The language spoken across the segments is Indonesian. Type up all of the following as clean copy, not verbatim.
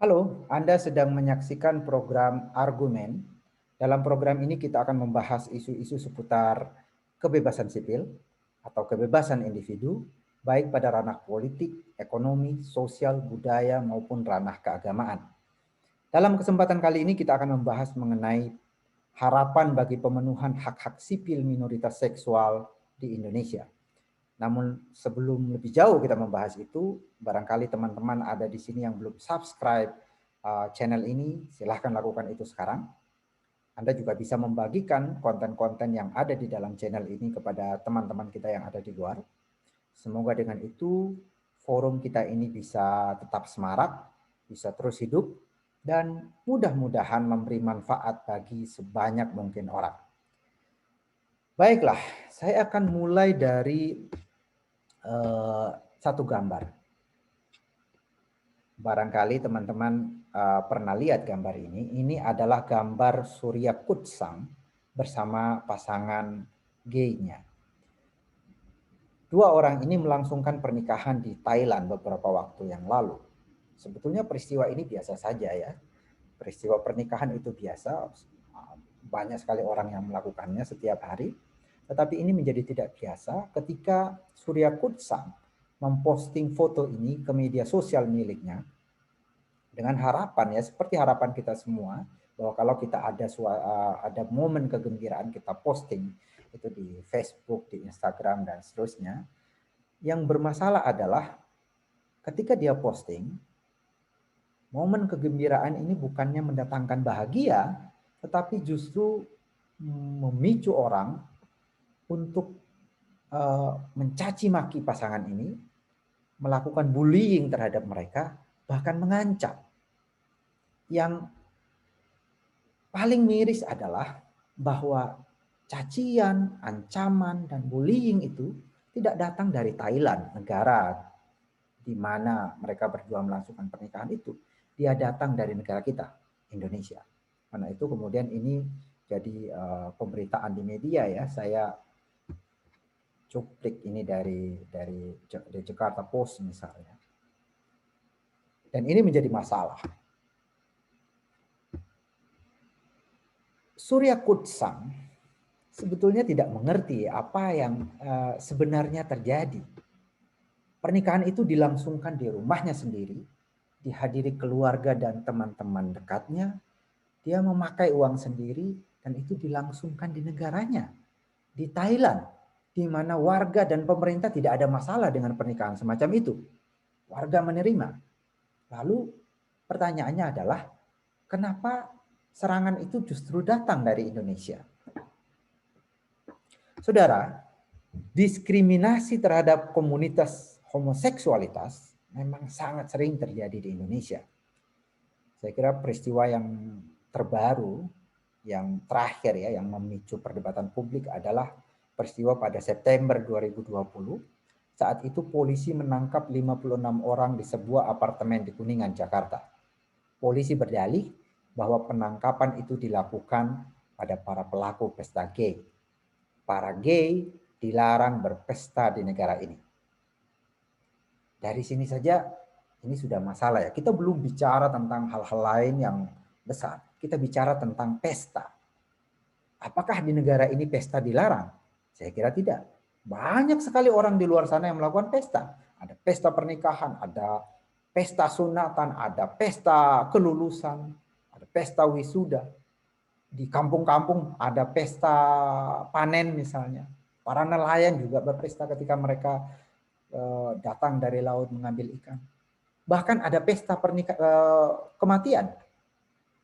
Halo, Anda sedang menyaksikan program Argumen. Dalam program ini kita akan membahas isu-isu seputar kebebasan sipil atau kebebasan individu, baik pada ranah politik, ekonomi, sosial, budaya, maupun ranah keagamaan. Dalam kesempatan kali ini kita akan membahas mengenai harapan bagi pemenuhan hak-hak sipil minoritas seksual di Indonesia. Namun sebelum lebih jauh kita membahas itu, barangkali teman-teman ada di sini yang belum subscribe channel ini, silahkan lakukan itu sekarang. Anda juga bisa membagikan konten-konten yang ada di dalam channel ini kepada teman-teman kita yang ada di luar. Semoga dengan itu forum kita ini bisa tetap semarak, bisa terus hidup, dan mudah-mudahan memberi manfaat bagi sebanyak mungkin orang. Baiklah, saya akan mulai dari satu gambar. Barangkali teman-teman pernah lihat gambar ini. Ini adalah gambar Surya Kutsang bersama pasangan gay-nya. Dua orang ini melangsungkan pernikahan di Thailand beberapa waktu yang lalu. Sebetulnya peristiwa ini biasa saja ya. Peristiwa pernikahan itu biasa. Banyak sekali orang yang melakukannya setiap hari. Tetapi ini menjadi tidak biasa ketika Surya Kutsang memposting foto ini ke media sosial miliknya dengan harapan ya seperti harapan kita semua bahwa kalau kita ada momen kegembiraan kita posting itu di Facebook, di Instagram dan seterusnya. Yang bermasalah adalah ketika dia posting momen kegembiraan ini bukannya mendatangkan bahagia tetapi justru memicu orang untuk mencaci maki pasangan ini, melakukan bullying terhadap mereka, bahkan mengancam. Yang paling miris adalah bahwa cacian, ancaman, dan bullying itu tidak datang dari Thailand, negara di mana mereka berdua melangsungkan pernikahan itu. Dia datang dari negara kita, Indonesia. Karena itu kemudian ini jadi pemberitaan di media ya. Saya cuplik ini dari Jakarta Post misalnya. Dan ini menjadi masalah. Surya Kutsang sebetulnya tidak mengerti apa yang sebenarnya terjadi. Pernikahan itu dilangsungkan di rumahnya sendiri, dihadiri keluarga dan teman-teman dekatnya. Dia memakai uang sendiri dan itu dilangsungkan di negaranya, di Thailand, di mana warga dan pemerintah tidak ada masalah dengan pernikahan semacam itu. Warga menerima. Lalu pertanyaannya adalah, kenapa serangan itu justru datang dari Indonesia? Saudara, diskriminasi terhadap komunitas homoseksualitas memang sangat sering terjadi di Indonesia. Saya kira peristiwa yang terbaru, yang terakhir ya, yang memicu perdebatan publik adalah peristiwa pada September 2020. Saat itu polisi menangkap 56 orang di sebuah apartemen di Kuningan, Jakarta. Polisi berdalih bahwa penangkapan itu dilakukan pada para pelaku pesta gay. Para gay dilarang berpesta di negara ini. Dari sini saja ini sudah masalah ya. Kita belum bicara tentang hal-hal lain yang besar. Kita bicara tentang pesta. Apakah di negara ini pesta dilarang? Saya kira tidak. Banyak sekali orang di luar sana yang melakukan pesta. Ada pesta pernikahan, ada pesta sunatan, ada pesta kelulusan, ada pesta wisuda. Di kampung-kampung ada pesta panen misalnya. Para nelayan juga berpesta ketika mereka datang dari laut mengambil ikan. Bahkan ada pesta kematian.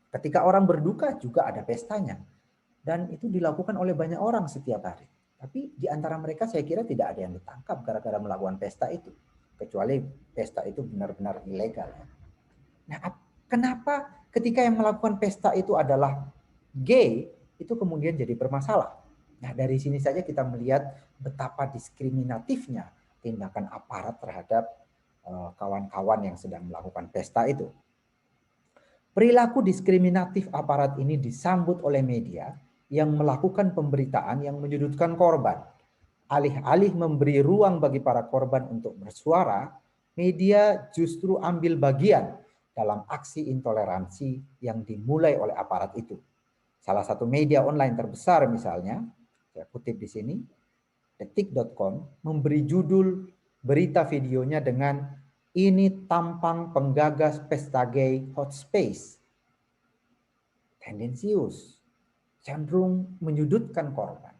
Ketika orang berduka juga ada pestanya. Dan itu dilakukan oleh banyak orang setiap hari. Tapi di antara mereka saya kira tidak ada yang ditangkap gara-gara melakukan pesta itu. Kecuali pesta itu benar-benar ilegal. Nah, kenapa ketika yang melakukan pesta itu adalah gay, itu kemudian jadi bermasalah? Nah, dari sini saja kita melihat betapa diskriminatifnya tindakan aparat terhadap kawan-kawan yang sedang melakukan pesta itu. Perilaku diskriminatif aparat ini disambut oleh media yang melakukan pemberitaan yang menyudutkan korban. Alih-alih memberi ruang bagi para korban untuk bersuara, media justru ambil bagian dalam aksi intoleransi yang dimulai oleh aparat itu. Salah satu media online terbesar misalnya, saya kutip di sini, detik.com, memberi judul berita videonya dengan "Ini tampang penggagas pesta gay hot space." Tendensius, cenderung menyudutkan korban.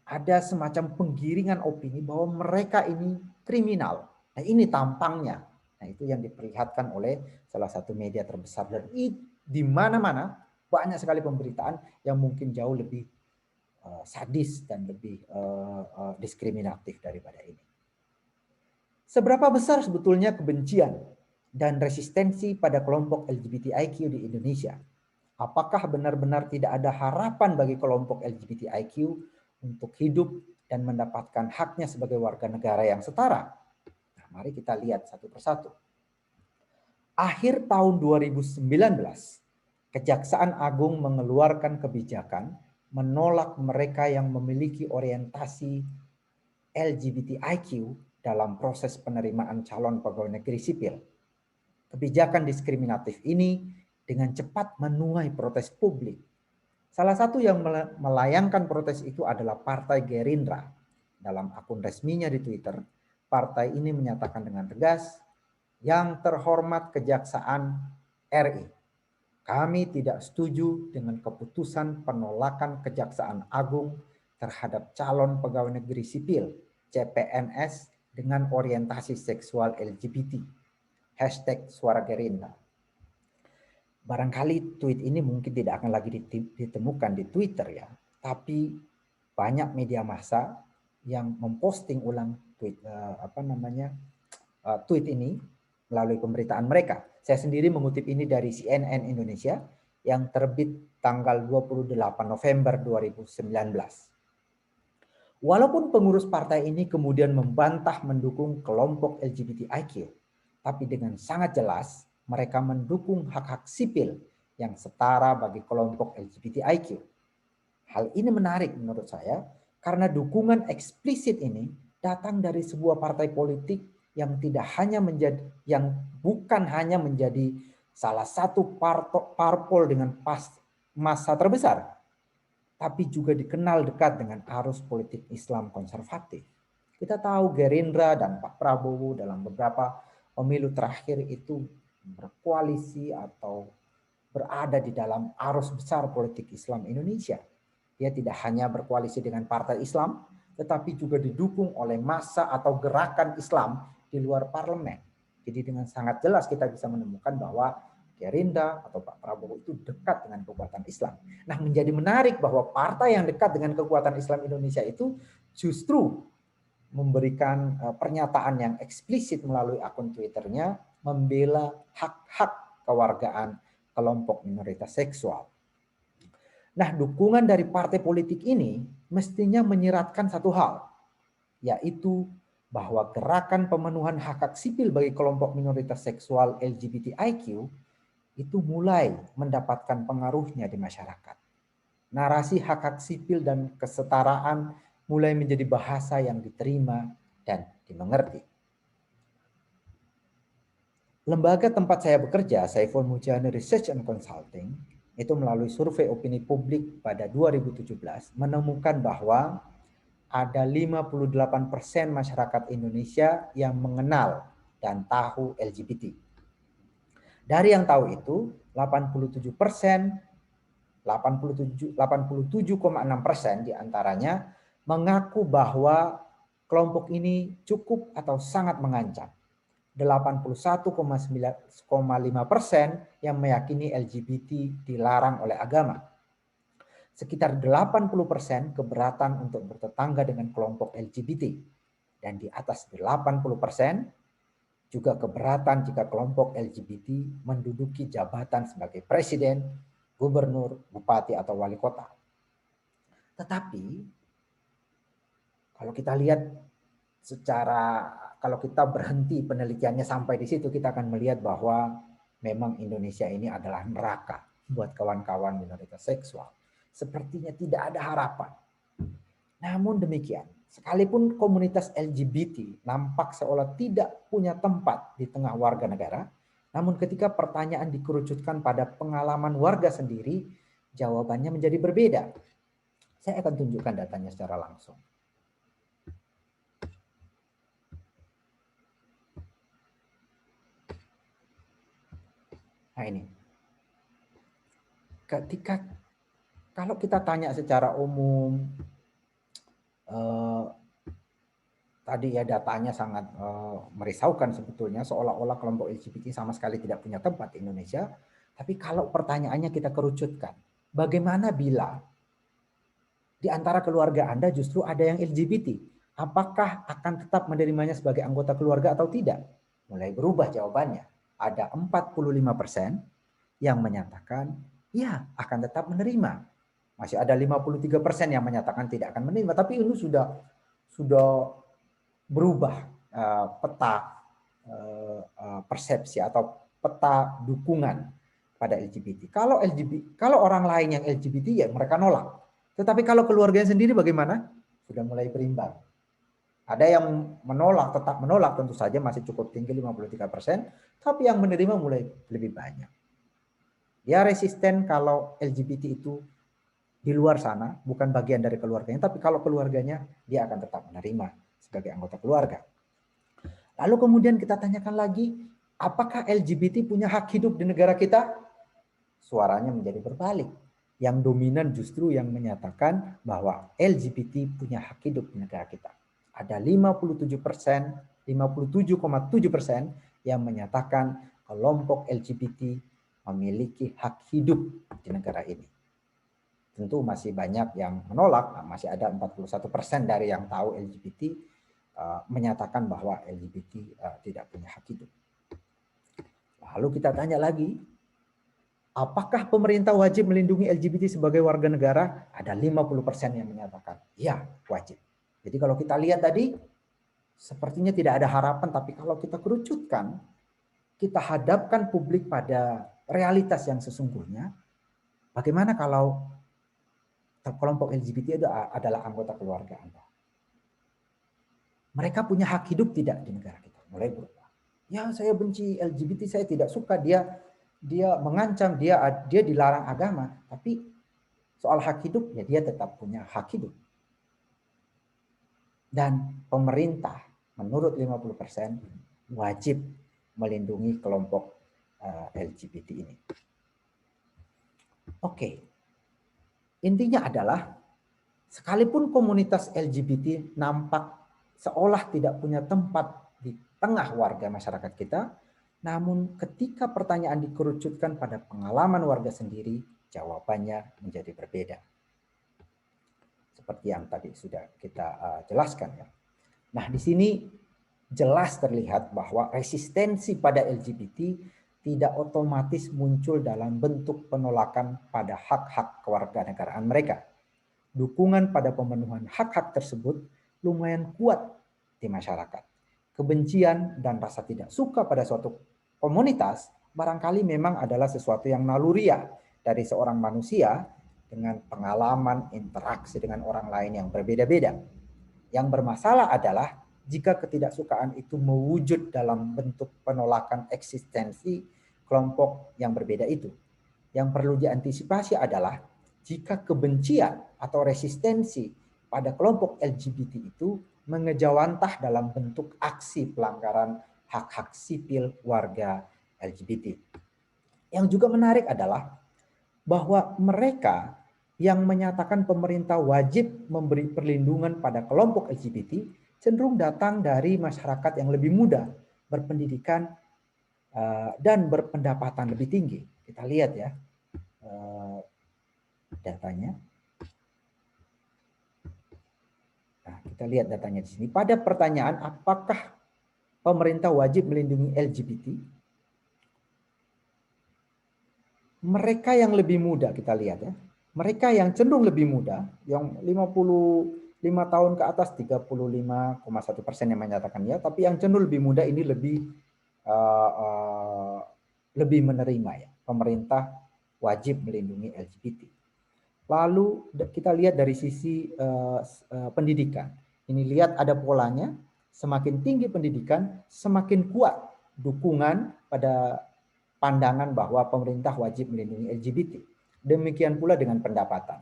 Ada semacam penggiringan opini bahwa mereka ini kriminal. Nah, ini tampangnya. Nah, itu yang diperlihatkan oleh salah satu media terbesar. Dan di mana-mana banyak sekali pemberitaan yang mungkin jauh lebih sadis dan lebih diskriminatif daripada ini. Seberapa besar sebetulnya kebencian dan resistensi pada kelompok LGBTIQ di Indonesia? Apakah benar-benar tidak ada harapan bagi kelompok LGBTIQ untuk hidup dan mendapatkan haknya sebagai warga negara yang setara? Nah, mari kita lihat satu persatu. Akhir tahun 2019, Kejaksaan Agung mengeluarkan kebijakan menolak mereka yang memiliki orientasi LGBTIQ dalam proses penerimaan calon pegawai negeri sipil. Kebijakan diskriminatif ini dengan cepat menuai protes publik. Salah satu yang melayangkan protes itu adalah Partai Gerindra. Dalam akun resminya di Twitter, partai ini menyatakan dengan tegas, "Yang terhormat Kejaksaan RI, kami tidak setuju dengan keputusan penolakan Kejaksaan Agung terhadap calon pegawai negeri sipil CPNS dengan orientasi seksual LGBT. #Suara Gerindra." Barangkali tweet ini mungkin tidak akan lagi ditemukan di Twitter ya, tapi banyak media massa yang memposting ulang tweet ini melalui pemberitaan mereka. Saya sendiri mengutip ini dari CNN Indonesia yang terbit tanggal 28 November 2019. Walaupun pengurus partai ini kemudian membantah mendukung kelompok LGBTIQ, tapi dengan sangat jelas mereka mendukung hak-hak sipil yang setara bagi kelompok LGBTIQ. Hal ini menarik menurut saya karena dukungan eksplisit ini datang dari sebuah partai politik yang bukan hanya menjadi salah satu parpol dengan massa terbesar, tapi juga dikenal dekat dengan arus politik Islam konservatif. Kita tahu Gerindra dan Pak Prabowo dalam beberapa pemilu terakhir itu berkoalisi atau berada di dalam arus besar politik Islam Indonesia. Dia tidak hanya berkoalisi dengan partai Islam, tetapi juga didukung oleh massa atau gerakan Islam di luar parlemen. Jadi dengan sangat jelas kita bisa menemukan bahwa Gerindra atau Pak Prabowo itu dekat dengan kekuatan Islam. Nah, menjadi menarik bahwa partai yang dekat dengan kekuatan Islam Indonesia itu justru memberikan pernyataan yang eksplisit melalui akun Twitternya membela hak-hak kewargaan kelompok minoritas seksual. Nah, dukungan dari partai politik ini mestinya menyiratkan satu hal, yaitu bahwa gerakan pemenuhan hak-hak sipil bagi kelompok minoritas seksual LGBTIQ itu mulai mendapatkan pengaruhnya di masyarakat. Narasi hak-hak sipil dan kesetaraan mulai menjadi bahasa yang diterima dan dimengerti. Lembaga tempat saya bekerja, Saiful Mujani Research and Consulting, itu melalui survei opini publik pada 2017 menemukan bahwa ada 58% masyarakat Indonesia yang mengenal dan tahu LGBT. Dari yang tahu itu, 87,6% diantaranya mengaku bahwa kelompok ini cukup atau sangat mengancam. 81,5% yang meyakini LGBT dilarang oleh agama. Sekitar 80% keberatan untuk bertetangga dengan kelompok LGBT. Dan di atas 80% juga keberatan jika kelompok LGBT menduduki jabatan sebagai presiden, gubernur, bupati, atau wali kota. Tetapi kalau kita lihat kalau kita berhenti penelitiannya sampai di situ, kita akan melihat bahwa memang Indonesia ini adalah neraka buat kawan-kawan minoritas seksual. Sepertinya tidak ada harapan. Namun demikian, sekalipun komunitas LGBT nampak seolah tidak punya tempat di tengah warga negara, Namun ketika pertanyaan dikerucutkan pada pengalaman warga sendiri, jawabannya menjadi berbeda. Saya akan tunjukkan datanya secara langsung. Nah ini, ketika kalau kita tanya secara umum, tadi ya datanya sangat merisaukan sebetulnya, seolah-olah kelompok LGBT sama sekali tidak punya tempat di Indonesia. Tapi kalau pertanyaannya kita kerucutkan, bagaimana bila di antara keluarga Anda justru ada yang LGBT? Apakah akan tetap menerimanya sebagai anggota keluarga atau tidak? Mulai berubah jawabannya. Ada 45% yang menyatakan ya akan tetap menerima. Masih ada 53% yang menyatakan tidak akan menerima. Tapi ini sudah berubah peta persepsi atau peta dukungan pada LGBT. Kalau orang lain yang LGBT ya mereka nolak. Tetapi kalau keluarganya sendiri bagaimana? Sudah mulai berimbang. Ada yang menolak, tetap menolak, tentu saja masih cukup tinggi 53%, tapi yang menerima mulai lebih banyak. Dia resisten kalau LGBT itu di luar sana, bukan bagian dari keluarganya, tapi kalau keluarganya dia akan tetap menerima sebagai anggota keluarga. Lalu kemudian kita tanyakan lagi, apakah LGBT punya hak hidup di negara kita? Suaranya menjadi berbalik. Yang dominan justru yang menyatakan bahwa LGBT punya hak hidup di negara kita. Ada 57%, 57,7% yang menyatakan kelompok LGBT memiliki hak hidup di negara ini. Tentu masih banyak yang menolak, masih ada 41% dari yang tahu LGBT menyatakan bahwa LGBT tidak punya hak hidup. Lalu kita tanya lagi, apakah pemerintah wajib melindungi LGBT sebagai warga negara? Ada 50% yang menyatakan, ya wajib. Jadi kalau kita lihat tadi, sepertinya tidak ada harapan, tapi kalau kita kerucutkan, kita hadapkan publik pada realitas yang sesungguhnya, bagaimana kalau kelompok LGBT itu adalah anggota keluarga Anda? Mereka punya hak hidup tidak di negara kita? Mulai berubah. Ya saya benci LGBT, saya tidak suka, dia mengancam, dia dilarang agama, tapi soal hak hidup ya dia tetap punya hak hidup. Dan pemerintah menurut 50% wajib melindungi kelompok LGBT ini. Oke. Intinya adalah sekalipun komunitas LGBT nampak seolah tidak punya tempat di tengah warga masyarakat kita, namun ketika pertanyaan dikerucutkan pada pengalaman warga sendiri, jawabannya menjadi berbeda. Seperti yang tadi sudah kita jelaskan ya. Nah, di sini jelas terlihat bahwa resistensi pada LGBT tidak otomatis muncul dalam bentuk penolakan pada hak-hak kewarganegaraan mereka. Dukungan pada pemenuhan hak-hak tersebut lumayan kuat di masyarakat. Kebencian dan rasa tidak suka pada suatu komunitas barangkali memang adalah sesuatu yang naluriah dari seorang manusia dengan pengalaman interaksi dengan orang lain yang berbeda-beda. Yang bermasalah adalah jika ketidaksukaan itu mewujud dalam bentuk penolakan eksistensi kelompok yang berbeda itu. Yang perlu diantisipasi adalah jika kebencian atau resistensi pada kelompok LGBT itu mengejawantah dalam bentuk aksi pelanggaran hak-hak sipil warga LGBT. Yang juga menarik adalah bahwa mereka yang menyatakan pemerintah wajib memberi perlindungan pada kelompok LGBT cenderung datang dari masyarakat yang lebih muda, berpendidikan, dan berpendapatan lebih tinggi. Kita lihat ya datanya. Nah, kita lihat datanya di sini. Pada pertanyaan apakah pemerintah wajib melindungi LGBT? Mereka yang lebih muda kita lihat ya. Mereka yang cenderung lebih muda, yang 55 tahun ke atas 35,1% yang menyatakan ya, tapi yang cenderung lebih muda ini lebih menerima ya. Pemerintah wajib melindungi LGBT. Lalu kita lihat dari sisi pendidikan. Ini lihat ada polanya, semakin tinggi pendidikan, semakin kuat dukungan pada pandangan bahwa pemerintah wajib melindungi LGBT. Demikian pula dengan pendapatan.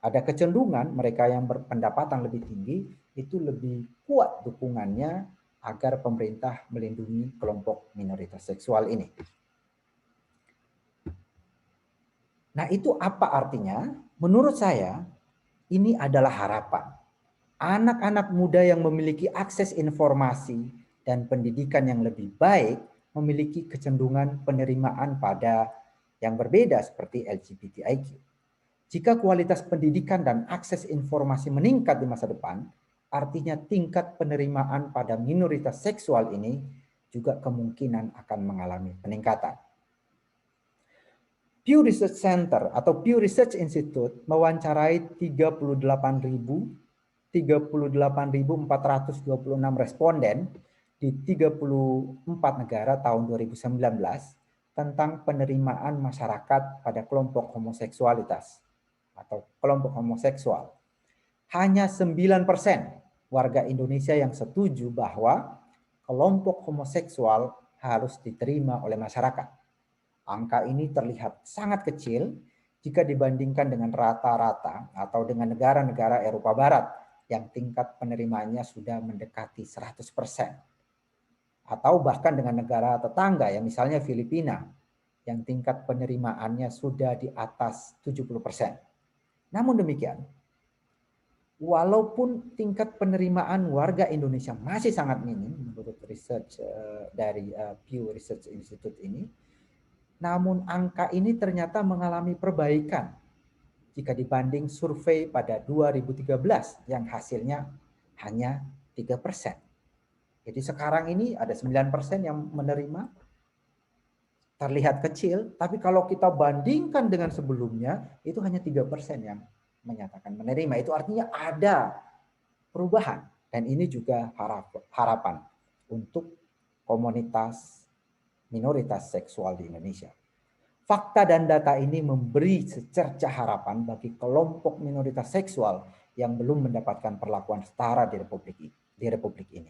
Ada kecenderungan mereka yang berpendapatan lebih tinggi itu lebih kuat dukungannya agar pemerintah melindungi kelompok minoritas seksual ini. Nah, itu apa artinya? Menurut saya, ini adalah harapan. Anak-anak muda yang memiliki akses informasi dan pendidikan yang lebih baik memiliki kecenderungan penerimaan pada yang berbeda seperti LGBTIQ. Jika kualitas pendidikan dan akses informasi meningkat di masa depan, artinya tingkat penerimaan pada minoritas seksual ini juga kemungkinan akan mengalami peningkatan. Pew Research Center atau Pew Research Institute mewawancarai 38.426 responden di 34 negara tahun 2019 tentang penerimaan masyarakat pada kelompok homoseksualitas atau kelompok homoseksual. Hanya 9% warga Indonesia yang setuju bahwa kelompok homoseksual harus diterima oleh masyarakat. Angka ini terlihat sangat kecil jika dibandingkan dengan rata-rata atau dengan negara-negara Eropa Barat yang tingkat penerimaannya sudah mendekati 100%. Atau bahkan dengan negara tetangga ya, misalnya Filipina yang tingkat penerimaannya sudah di atas 70%. Namun demikian, walaupun tingkat penerimaan warga Indonesia masih sangat minim menurut research dari Pew Research Institute ini, namun angka ini ternyata mengalami perbaikan jika dibanding survei pada 2013 yang hasilnya hanya 3%. Jadi sekarang ini ada 9% yang menerima, terlihat kecil, tapi kalau kita bandingkan dengan sebelumnya itu hanya 3% yang menyatakan menerima. Itu artinya ada perubahan dan ini juga harapan untuk komunitas minoritas seksual di Indonesia. Fakta dan data ini memberi secercah harapan bagi kelompok minoritas seksual yang belum mendapatkan perlakuan setara di Republik ini.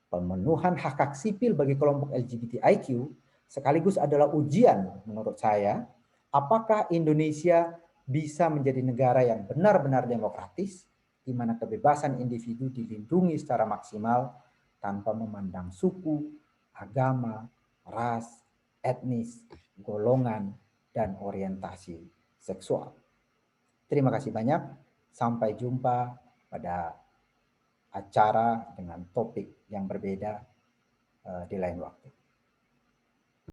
Pemenuhan hak-hak sipil bagi kelompok LGBTIQ sekaligus adalah ujian menurut saya apakah Indonesia bisa menjadi negara yang benar-benar demokratis di mana kebebasan individu dilindungi secara maksimal tanpa memandang suku, agama, ras, etnis, golongan, dan orientasi seksual. Terima kasih banyak. Sampai jumpa pada acara dengan topik yang berbeda di lain waktu.